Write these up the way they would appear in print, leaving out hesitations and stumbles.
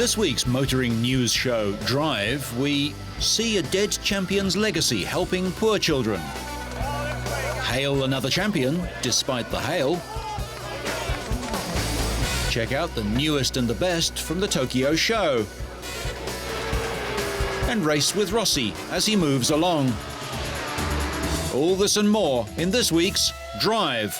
this week's motoring news show, Drive, we see a dead champion's legacy helping poor children. Hail another champion, despite the hail. Check out the newest and the best from the Tokyo show. And race with Rossi as he moves along. All this and more in this week's Drive.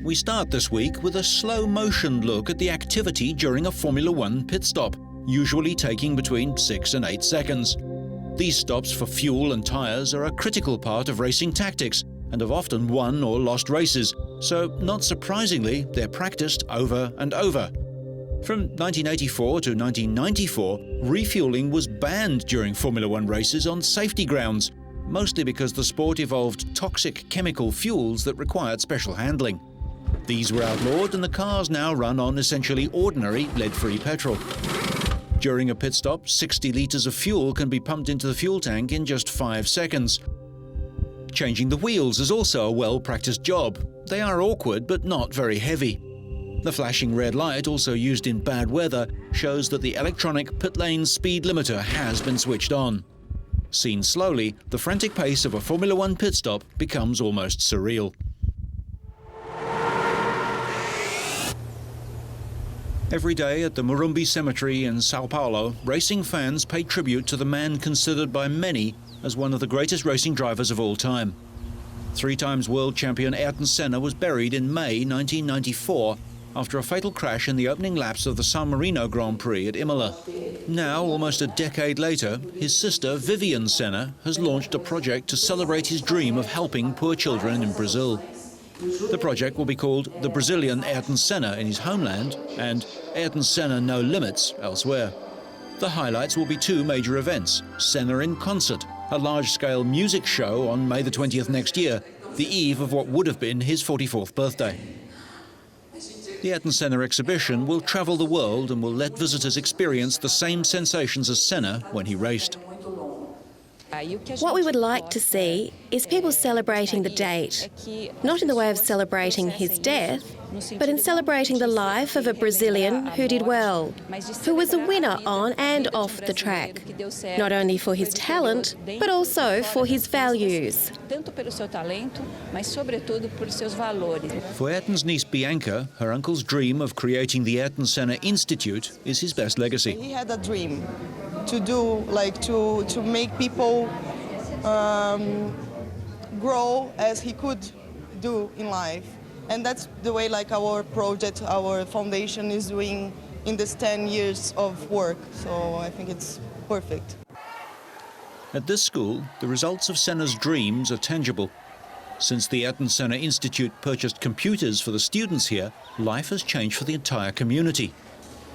We start this week with a slow-motion look at the activity during a Formula One pit stop, usually taking between 6 and 8 seconds. These stops for fuel and tyres are a critical part of racing tactics and have often won or lost races, so not surprisingly, they're practiced over and over. From 1984 to 1994, refuelling was banned during Formula One races on safety grounds, mostly because the sport evolved toxic chemical fuels that required special handling. These were outlawed and the cars now run on essentially ordinary lead-free petrol. During a pit stop, 60 litres of fuel can be pumped into the fuel tank in just 5 seconds. Changing the wheels is also a well-practiced job. They are awkward but not very heavy. The flashing red light, also used in bad weather, shows that the electronic pit lane speed limiter has been switched on. Seen slowly, the frantic pace of a Formula One pit stop becomes almost surreal. Every day at the Morumbi Cemetery in Sao Paulo, racing fans pay tribute to the man considered by many as one of the greatest racing drivers of all time. 3 times world champion Ayrton Senna was buried in May 1994 after a fatal crash in the opening laps of the San Marino Grand Prix at Imola. Now, almost a decade later, his sister Vivian Senna has launched a project to celebrate his dream of helping poor children in Brazil. The project will be called the Brazilian Ayrton Senna in his homeland and Ayrton Senna No Limits elsewhere. The highlights will be 2 major events: Senna in Concert, a large-scale music show on May the 20th next year, the eve of what would have been his 44th birthday. The Ayrton Senna exhibition will travel the world and will let visitors experience the same sensations as Senna when he raced. What we would like to see is people celebrating the date, not in the way of celebrating his death, but in celebrating the life of a Brazilian who did well, who was a winner on and off the track, not only for his talent, but also for his values. For Ayrton's niece Bianca, her uncle's dream of creating the Ayrton Senna Institute is his best legacy. He had a dream to do, to make people grow as he could do in life. And that's the way our project, our foundation is doing in this 10 years of work. So I think it's perfect. At this school, the results of Senna's dreams are tangible. Since the Ayrton Senna Institute purchased computers for the students here, life has changed for the entire community.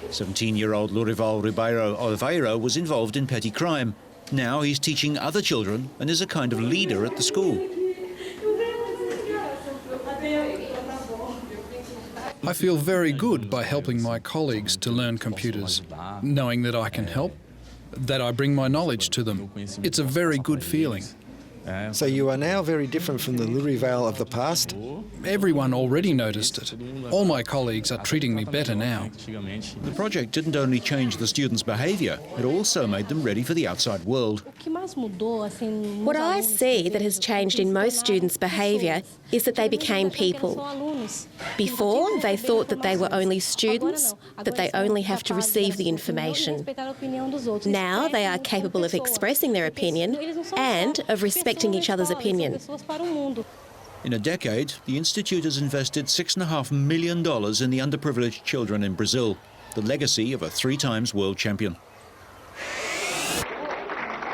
17-year-old Lourival Ribeiro Oliveira was involved in petty crime. Now he's teaching other children and is a kind of leader at the school. I feel very good by helping my colleagues to learn computers, knowing that I can help, that I bring my knowledge to them. It's a very good feeling. So you are now very different from the Lourival of the past? Everyone already noticed it. All my colleagues are treating me better now. The project didn't only change the students' behaviour, it also made them ready for the outside world. What I see that has changed in most students' behaviour is that they became people. Before, they thought that they were only students, that they only have to receive the information. Now they are capable of expressing their opinion and of respecting each other's opinion. In a decade, the Institute has invested $6.5 million in the underprivileged children in Brazil, the legacy of a 3 times world champion.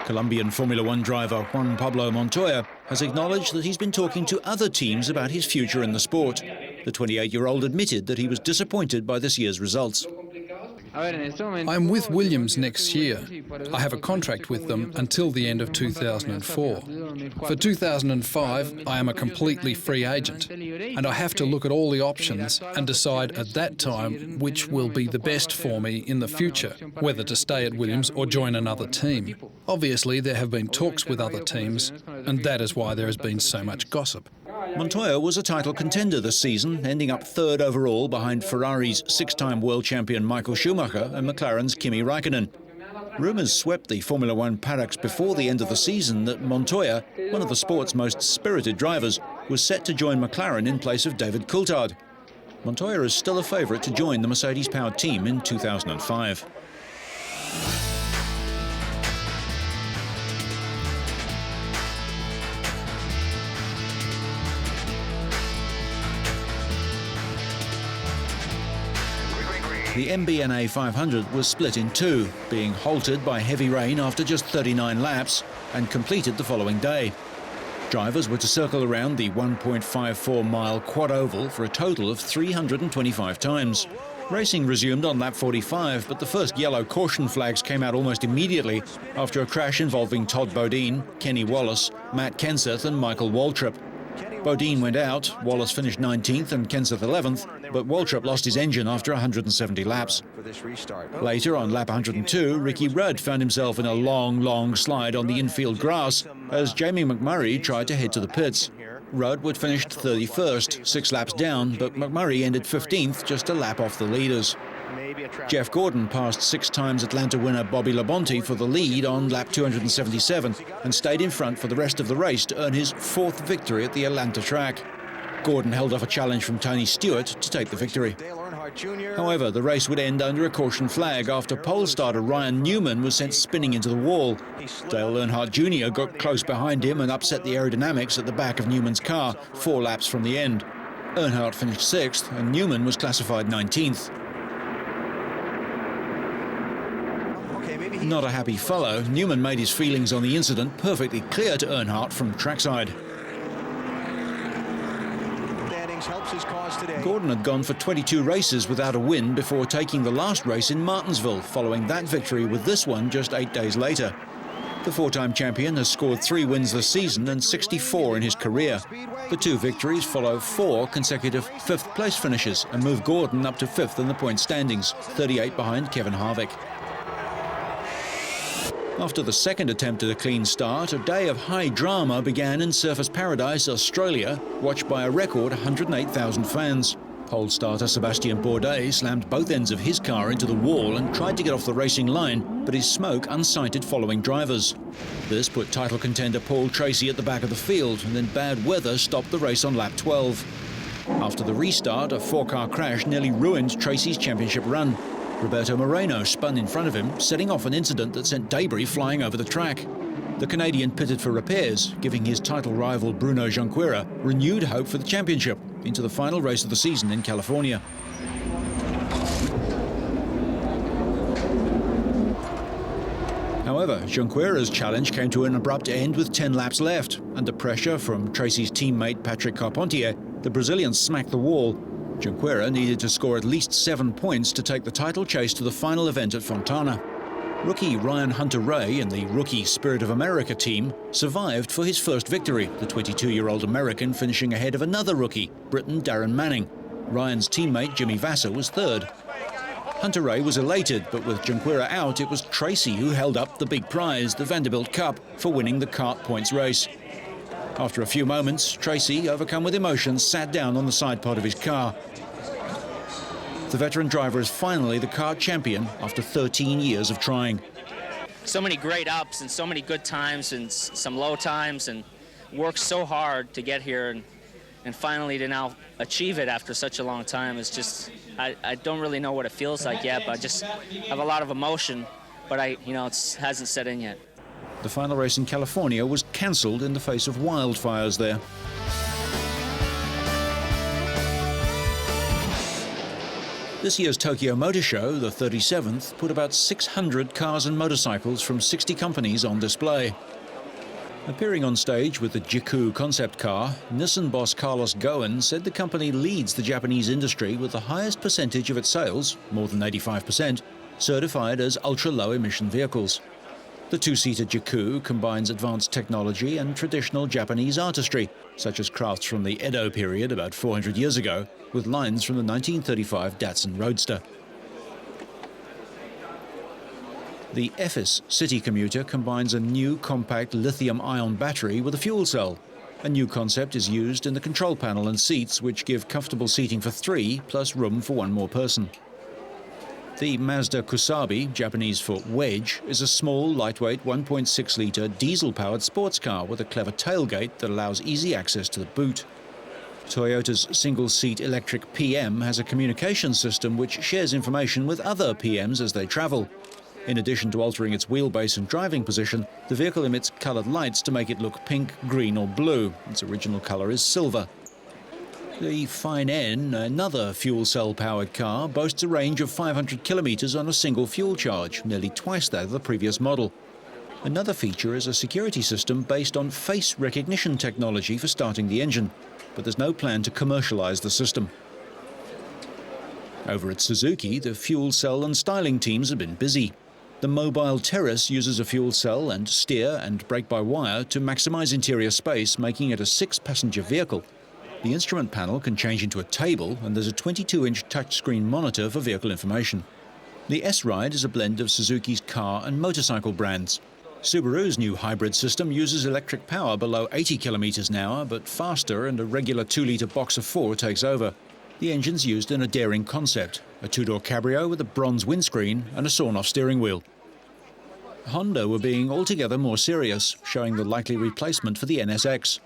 Colombian Formula One driver Juan Pablo Montoya has acknowledged that he's been talking to other teams about his future in the sport. The 28-year-old admitted that he was disappointed by this year's results. I'm with Williams next year. I have a contract with them until the end of 2004. For 2005, I am a completely free agent. and I have to look at all the options and decide at that time which will be the best for me in the future, whether to stay at Williams or join another team. Obviously, there have been talks with other teams, and that is why there has been so much gossip. Montoya was a title contender this season, ending up third overall behind Ferrari's six-time world champion Michael Schumacher and McLaren's Kimi Raikkonen. Rumours swept the Formula One paddocks before the end of the season that Montoya, one of the sport's most spirited drivers, was set to join McLaren in place of David Coulthard. Montoya is still a favourite to join the Mercedes-powered team in 2005. The MBNA 500 was split in two, being halted by heavy rain after just 39 laps and completed the following day. Drivers were to circle around the 1.54-mile quad oval for a total of 325 times. Racing resumed on lap 45, but the first yellow caution flags came out almost immediately after a crash involving Todd Bodine, Kenny Wallace, Matt Kenseth and Michael Waltrip. Bodine went out, Wallace finished 19th and Kenseth 11th, but Waltrip lost his engine after 170 laps. Later, on lap 102, Ricky Rudd found himself in a long slide on the infield grass as Jamie McMurray tried to head to the pits. Rudd would finished 31st, 6 laps down, but McMurray ended 15th, just a lap off the leaders. Jeff Gordon passed 6 times Atlanta winner Bobby Labonte for the lead on lap 277 and stayed in front for the rest of the race to earn his 4th victory at the Atlanta track. Gordon held off a challenge from Tony Stewart to take the victory. However, the race would end under a caution flag after pole starter Ryan Newman was sent spinning into the wall. Dale Earnhardt Jr. got close behind him and upset the aerodynamics at the back of Newman's car 4 laps from the end. Earnhardt finished 6th and Newman was classified 19th. Not a happy fellow, Newman made his feelings on the incident perfectly clear to Earnhardt from trackside. Gordon had gone for 22 races without a win before taking the last race in Martinsville, following that victory with this one just 8 days later. The 4-time champion has scored 3 wins this season and 64 in his career. The 2 victories follow 4 consecutive 5th place finishes and move Gordon up to 5th in the point standings, 38 behind Kevin Harvick. After the second attempt at a clean start, a day of high drama began in Surfers Paradise, Australia, watched by a record 108,000 fans. Pole starter Sebastien Bourdais slammed both ends of his car into the wall and tried to get off the racing line, but his smoke unsighted following drivers. This put title contender Paul Tracy at the back of the field, and then bad weather stopped the race on lap 12. After the restart, a 4-car crash nearly ruined Tracy's championship run. Roberto Moreno spun in front of him, setting off an incident that sent debris flying over the track. The Canadian pitted for repairs, giving his title rival Bruno Junqueira renewed hope for the championship into the final race of the season in California. However, Junqueira's challenge came to an abrupt end with 10 laps left. Under pressure from Tracy's teammate Patrick Carpentier, the Brazilian smacked the wall. Junqueira needed to score at least 7 points to take the title chase to the final event at Fontana. Rookie Ryan Hunter-Reay and the rookie Spirit of America team survived for his first victory, the 22-year-old American finishing ahead of another rookie, Briton Darren Manning. Ryan's teammate Jimmy Vasser was third. Hunter-Reay was elated, but with Junqueira out, it was Tracy who held up the big prize, the Vanderbilt Cup, for winning the kart points race. After a few moments, Tracy, overcome with emotion, sat down on the side pod of his car. The veteran driver is finally the kart champion after 13 years of trying. So many great ups and so many good times and some low times, and worked so hard to get here and finally to now achieve it after such a long time. It's just, I don't really know what it feels like yet, but I just have a lot of emotion, but it hasn't set in yet. The final race in California was cancelled in the face of wildfires there. This year's Tokyo Motor Show, the 37th, put about 600 cars and motorcycles from 60 companies on display. Appearing on stage with the Jiku concept car, Nissan boss Carlos Ghosn said the company leads the Japanese industry with the highest percentage of its sales, more than 85%, certified as ultra-low emission vehicles. The two-seater Jakku combines advanced technology and traditional Japanese artistry, such as crafts from the Edo period about 400 years ago, with lines from the 1935 Datsun Roadster. The Ephes city commuter combines a new compact lithium-ion battery with a fuel cell. A new concept is used in the control panel and seats, which give comfortable seating for 3, plus room for 1 more person. The Mazda Kusabi, Japanese for Wedge, is a small, lightweight 1.6-litre diesel-powered sports car with a clever tailgate that allows easy access to the boot. Toyota's single-seat electric PM has a communication system which shares information with other PMs as they travel. In addition to altering its wheelbase and driving position, the vehicle emits coloured lights to make it look pink, green or blue. Its original colour is silver. The Fine N, another fuel cell-powered car, boasts a range of 500 kilometres on a single fuel charge, nearly twice that of the previous model. Another feature is a security system based on face recognition technology for starting the engine, but there's no plan to commercialise the system. Over at Suzuki, the fuel cell and styling teams have been busy. The Mobile Terrace uses a fuel cell and steer and brake-by-wire to maximise interior space, making it a 6-passenger vehicle. The instrument panel can change into a table, and there's a 22-inch touchscreen monitor for vehicle information. The S-Ride is a blend of Suzuki's car and motorcycle brands. Subaru's new hybrid system uses electric power below 80 kilometres an hour, but faster, and a regular 2-litre box of 4 takes over. The engine's used in a daring concept, a 2-door cabrio with a bronze windscreen and a sawn-off steering wheel. Honda were being altogether more serious, showing the likely replacement for the NSX.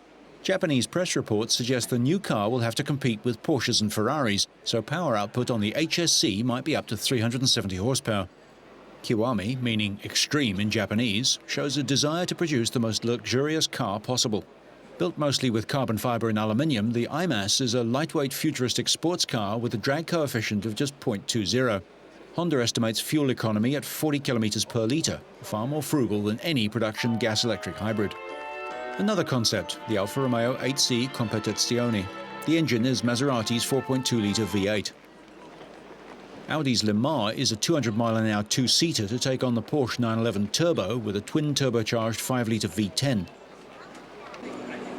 Japanese press reports suggest the new car will have to compete with Porsches and Ferraris, so power output on the HSC might be up to 370 horsepower. Kiwami, meaning extreme in Japanese, shows a desire to produce the most luxurious car possible. Built mostly with carbon fibre and aluminium, the IMAS is a lightweight futuristic sports car with a drag coefficient of just 0.20. Honda estimates fuel economy at 40 kilometres per litre, far more frugal than any production gas-electric hybrid. Another concept, the Alfa Romeo 8C Competizione. The engine is Maserati's 4.2-litre V8. Audi's Le Mans is a 200-mile-an-hour two-seater to take on the Porsche 911 Turbo with a twin-turbocharged 5-litre V10.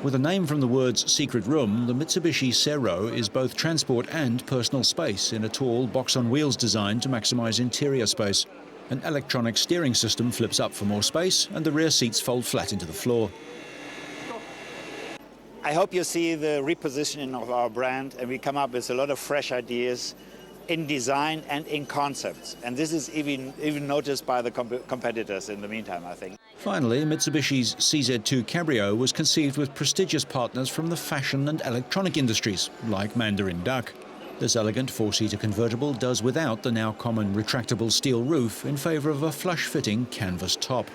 With a name from the words secret room, the Mitsubishi Sero is both transport and personal space in a tall box-on-wheels design to maximise interior space. An electronic steering system flips up for more space, and the rear seats fold flat into the floor. I hope you see the repositioning of our brand, and we come up with a lot of fresh ideas in design and in concepts. And this is even noticed by the competitors in the meantime, I think. Finally, Mitsubishi's CZ2 Cabrio was conceived with prestigious partners from the fashion and electronic industries, like Mandarin Duck. This elegant 4-seater convertible does without the now common retractable steel roof in favour of a flush-fitting canvas top.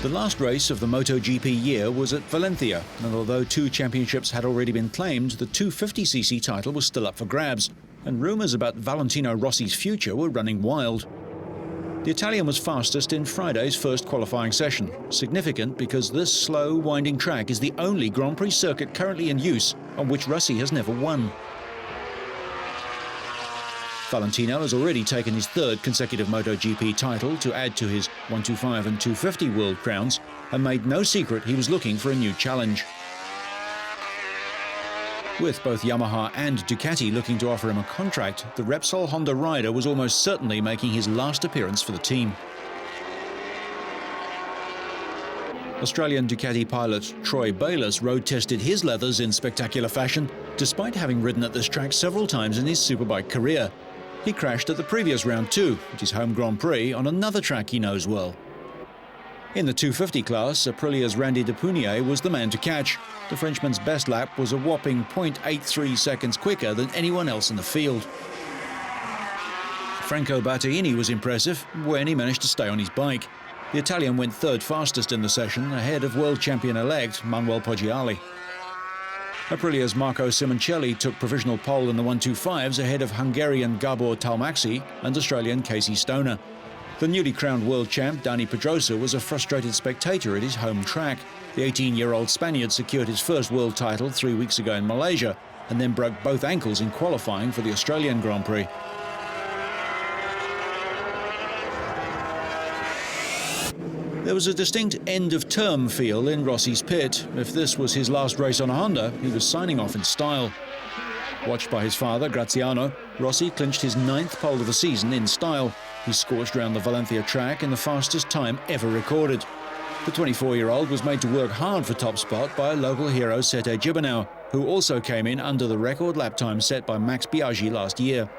The last race of the MotoGP year was at Valencia, and although 2 championships had already been claimed, the 250cc title was still up for grabs, and rumours about Valentino Rossi's future were running wild. The Italian was fastest in Friday's first qualifying session, significant because this slow, winding track is the only Grand Prix circuit currently in use on which Rossi has never won. Valentino has already taken his 3rd consecutive MotoGP title to add to his 125 and 250 world crowns, and made no secret he was looking for a new challenge. With both Yamaha and Ducati looking to offer him a contract, the Repsol Honda rider was almost certainly making his last appearance for the team. Australian Ducati pilot Troy Bayliss road-tested his leathers in spectacular fashion, despite having ridden at this track several times in his superbike career. He crashed at the previous round 2, his home Grand Prix, on another track he knows well. In the 250 class, Aprilia's Randy Depunier was the man to catch. The Frenchman's best lap was a whopping 0.83 seconds quicker than anyone else in the field. Franco Battaini was impressive when he managed to stay on his bike. The Italian went 3rd fastest in the session, ahead of world champion-elect Manuel Poggiali. Aprilia's Marco Simoncelli took provisional pole in the 125s ahead of Hungarian Gabor Talmaxi and Australian Casey Stoner. The newly crowned world champ Dani Pedrosa was a frustrated spectator at his home track. The 18-year-old Spaniard secured his first world title 3 weeks ago in Malaysia and then broke both ankles in qualifying for the Australian Grand Prix. There was a distinct end-of-term feel in Rossi's pit. If this was his last race on a Honda, he was signing off in style. Watched by his father, Graziano, Rossi clinched his 9th pole of the season in style. He scorched around the Valencia track in the fastest time ever recorded. The 24-year-old was made to work hard for top spot by local hero Sete Gibernau, who also came in under the record lap time set by Max Biaggi last year.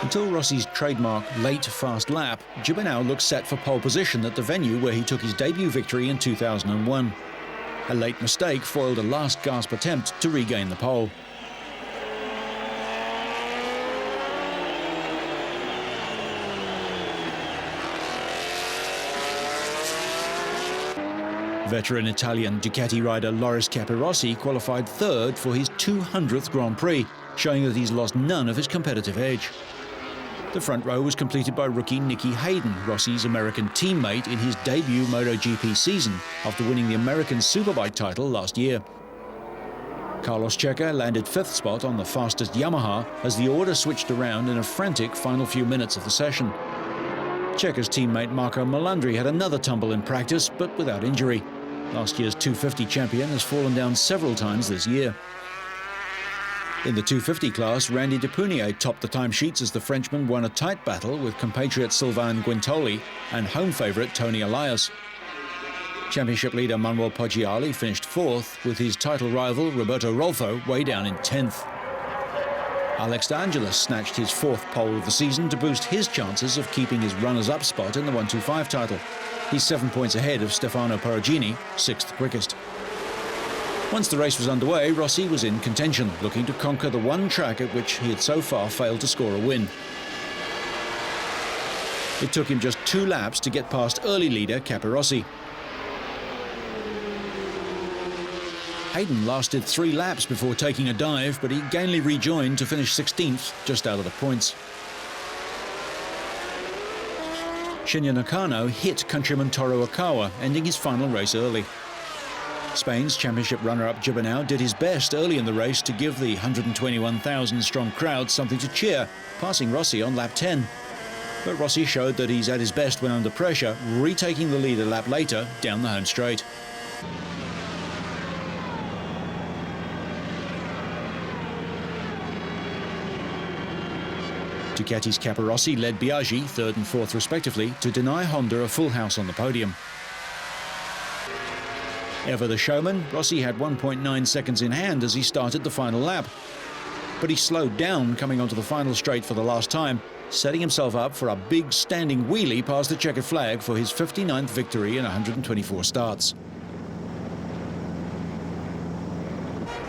Until Rossi's trademark late fast lap, Gibernau looked set for pole position at the venue where he took his debut victory in 2001. A late mistake foiled a last-gasp attempt to regain the pole. Veteran Italian Ducati rider Loris Capirossi qualified 3rd for his 200th Grand Prix, showing that he's lost none of his competitive edge. The front row was completed by rookie Nicky Hayden, Rossi's American teammate in his debut MotoGP season after winning the American Superbike title last year. Carlos Checa landed 5th spot on the fastest Yamaha as the order switched around in a frantic final few minutes of the session. Checa's teammate Marco Melandri had another tumble in practice, but without injury. Last year's 250 champion has fallen down several times this year. In the 250 class, Randy Depunier topped the timesheets as the Frenchman won a tight battle with compatriot Sylvain Guintoli and home favourite Tony Elias. Championship leader Manuel Poggiali finished 4th, with his title rival Roberto Rolfo way down in 10th. Alex De Angelis snatched his 4th pole of the season to boost his chances of keeping his runners-up spot in the 125 title. He's 7 points ahead of Stefano Perugini, 6th quickest. Once the race was underway, Rossi was in contention, looking to conquer the one track at which he had so far failed to score a win. It took him just 2 laps to get past early leader Capirossi. Hayden lasted 3 laps before taking a dive, but he gainfully rejoined to finish 16th, just out of the points. Shinya Nakano hit countryman Toru Okawa, ending his final race early. Spain's championship runner-up Gibernau did his best early in the race to give the 121,000-strong crowd something to cheer, passing Rossi on lap 10. But Rossi showed that he's at his best when under pressure, retaking the lead a lap later down the home straight. Ducati's Capirossi led Biaggi, 3rd and 4th respectively, to deny Honda a full house on the podium. Ever the showman, Rossi had 1.9 seconds in hand as he started the final lap. But he slowed down coming onto the final straight for the last time, setting himself up for a big standing wheelie past the checkered flag for his 59th victory in 124 starts.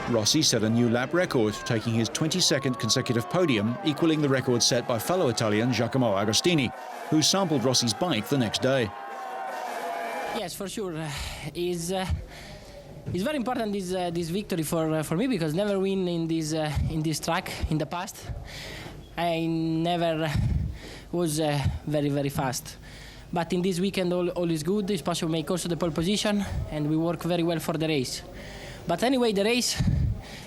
Rossi set a new lap record, taking his 22nd consecutive podium, equaling the record set by fellow Italian Giacomo Agostini, who sampled Rossi's bike the next day. Yes, for sure. It's very important this victory for me because never win in this track in the past. I never was very fast. But in this weekend all is good. It's possible to make also the pole position, and we work very well for the race. But anyway, the race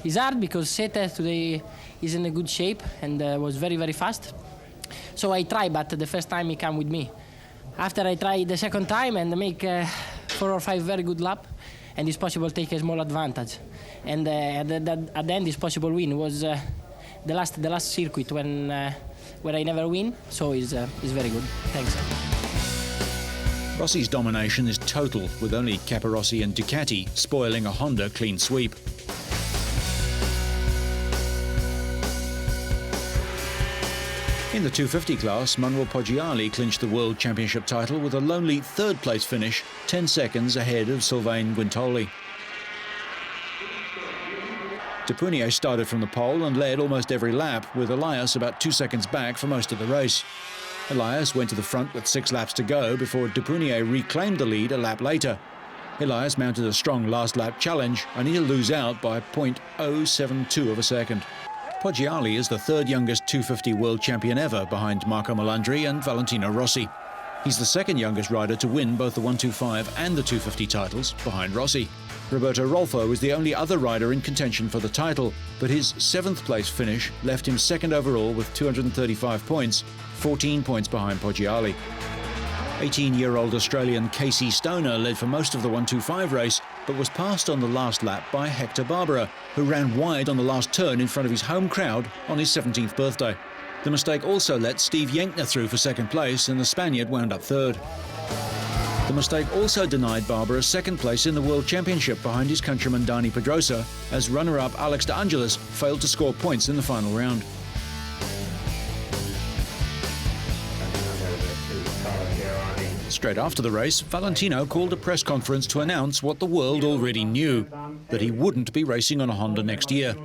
is hard because Sete today is in a good shape and was very fast. So I try, but the first time he came with me. After I try the second time and make 4 or 5 very good laps, and it's possible to take a small advantage. And at the end, it's possible win. It was the last circuit where I never win, so it's very good. Thanks. Rossi's domination is total, with only Capirossi and Ducati spoiling a Honda clean sweep. In the 250 class, Manuel Poggiali clinched the World Championship title with a lonely 3rd place finish, 10 seconds ahead of Sylvain Guintoli. Depunier started from the pole and led almost every lap, with Elias about 2 seconds back for most of the race. Elias went to the front with 6 laps to go before Depunier reclaimed the lead a lap later. Elias mounted a strong last lap challenge, only to lose out by 0.072 of a second. Poggiali is the 3rd youngest 250 world champion ever, behind Marco Melandri and Valentino Rossi. He's the second youngest rider to win both the 125 and the 250 titles, behind Rossi. Roberto Rolfo was the only other rider in contention for the title, but his 7th place finish left him second overall with 235 points, 14 points behind Poggiali. 18-year-old Australian Casey Stoner led for most of the 125 race, but was passed on the last lap by Hector Barbera, who ran wide on the last turn in front of his home crowd on his 17th birthday. The mistake also let Steve Yenkner through for second place, and the Spaniard wound up third. The mistake also denied Barbera second place in the World Championship behind his countryman Dani Pedrosa, as runner-up Alex de Angelis failed to score points in the final round. Straight after the race, Valentino called a press conference to announce what the world already knew, that he wouldn't be racing on a Honda next year.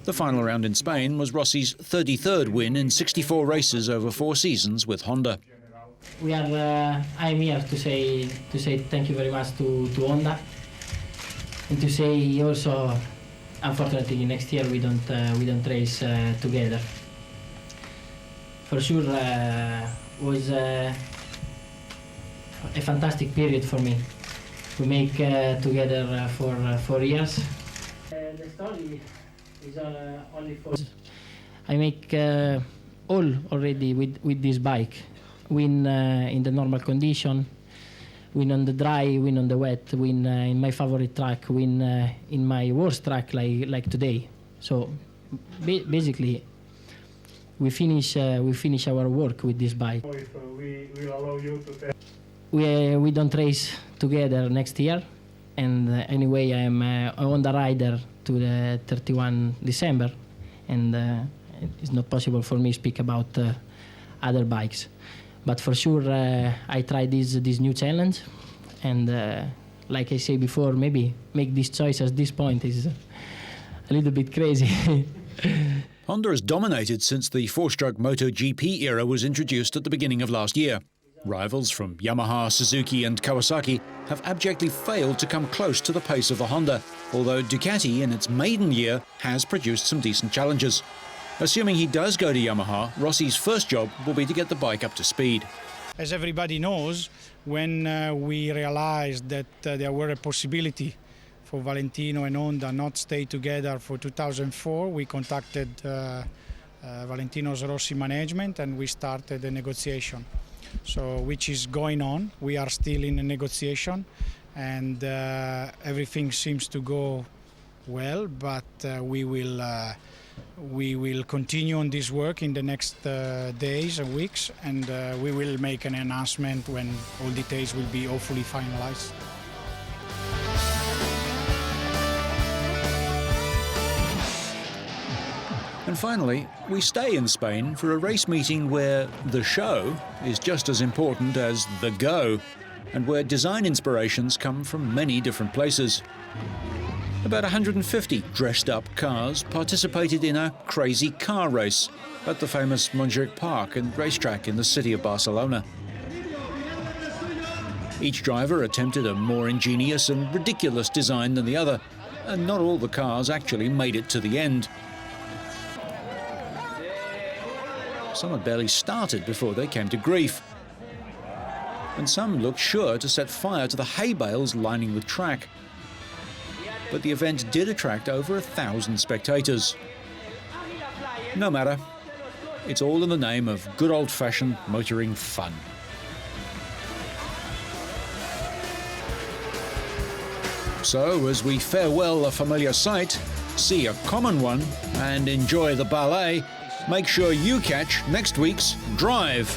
The final round in Spain was Rossi's 33rd win in 64 races over 4 seasons with Honda. I'm here to say thank you very much to Honda, and to say also, unfortunately, next year we don't race together. For sure, was a fantastic period for me. We make together for 4 years. The story is only for. I make all already with this bike. Win in the normal condition, win on the dry, win on the wet, win in my favorite track, win in my worst track like today. So basically, we finish our work with this bike. We will allow you to. We don't race together next year, and anyway, I'm a Honda rider to the 31 December, and it's not possible for me to speak about other bikes. But for sure, I tried this new challenge, and like I say before, maybe make this choice at this point is a little bit crazy. Honda has dominated since the 4-stroke MotoGP era was introduced at the beginning of last year. Rivals from Yamaha, Suzuki and Kawasaki have abjectly failed to come close to the pace of the Honda, although Ducati in its maiden year has produced some decent challenges. Assuming he does go to Yamaha, Rossi's first job will be to get the bike up to speed. As everybody knows, when we realized that there were a possibility for Valentino and Honda not stay together for 2004, we contacted Valentino's Rossi management and we started a negotiation. So, which is going on. We are still in a negotiation, and everything seems to go well, but we will continue on this work in the next days and weeks, and we will make an announcement when all details will be hopefully finalized. And finally, we stay in Spain for a race meeting where the show is just as important as the go, and where design inspirations come from many different places. About 150 dressed-up cars participated in a crazy car race at the famous Montjuic Park and racetrack in the city of Barcelona. Each driver attempted a more ingenious and ridiculous design than the other, and not all the cars actually made it to the end. Some had barely started before they came to grief, and some looked sure to set fire to the hay bales lining the track. But the event did attract over 1,000 spectators. No matter, it's all in the name of good old-fashioned motoring fun. So, as we farewell a familiar sight, see a common one, and enjoy the ballet, make sure you catch next week's Drive.